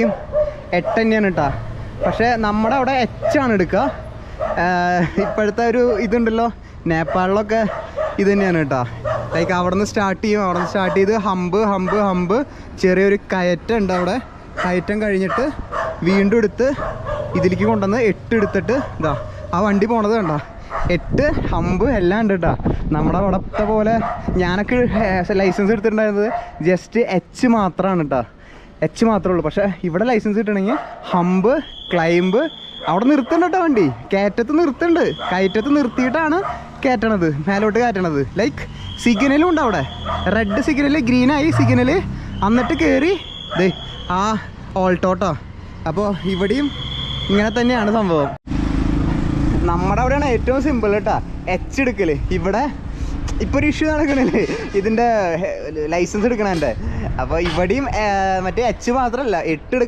ഇവിടെയും 8 തന്നെയാണ് കേട്ടോ. പക്ഷേ നമ്മുടെ അവിടെ എച്ചാണ് എടുക്കുക. ഇപ്പോഴത്തെ ഒരു ഇതുണ്ടല്ലോ നേപ്പാളിലൊക്കെ ഇത് തന്നെയാണ് കേട്ടോ. ലൈക്ക് അവിടെ നിന്ന് സ്റ്റാർട്ട് ചെയ്ത് ഹമ്പ് ചെറിയൊരു കയറ്റം ഉണ്ട് അവിടെ. കയറ്റം കഴിഞ്ഞിട്ട് വീണ്ടും എടുത്ത് ഇതിലേക്ക് കൊണ്ടുവന്ന് 8 എടുത്തിട്ട് ഇതാ ആ വണ്ടി പോണത് കണ്ടോ. 8 ഹമ്പ് എല്ലാം ഉണ്ട് കേട്ടോ. നമ്മുടെ അവിടത്തെ പോലെ ഞാനൊക്കെ ലൈസൻസ് എടുത്തിട്ടുണ്ടായിരുന്നത് ജസ്റ്റ് എച്ച് മാത്രമാണ് കേട്ടോ. എച്ച് മാത്രമേ ഉള്ളൂ. പക്ഷേ ഇവിടെ ലൈസൻസ് കിട്ടണമെങ്കിൽ ഹമ്പ് ക്ലൈംബ് അവിടെ നിർത്തുന്നുണ്ട് കേട്ടോ. വണ്ടി കയറ്റത്ത് നിർത്തുന്നുണ്ട്. കയറ്റത്ത് നിർത്തിയിട്ടാണ് കയറ്റണത്, മേലോട്ട് കയറ്റണത്. ലൈക്ക് സിഗ്നലും ഉണ്ട് അവിടെ. റെഡ് സിഗ്നൽ, ഗ്രീനായി സിഗ്നൽ, എന്നിട്ട് കയറി ദേ ആ ഓൾട്ടോട്ടോ. അപ്പോൾ ഇവിടെയും ഇങ്ങനെ തന്നെയാണ് സംഭവം. നമ്മുടെ അവിടെയാണ് ഏറ്റവും സിമ്പിൾ കേട്ടോ എച്ച് എടുക്കൽ. ഇവിടെ ഇപ്പോൾ ഒരു ഇഷ്യൂ നടക്കണില്ലേ ഇതിൻ്റെ ലൈസൻസ് എടുക്കണതിൻ്റെ. അപ്പോൾ ഇവിടെയും മറ്റേ എച്ച് മാത്രമല്ല 8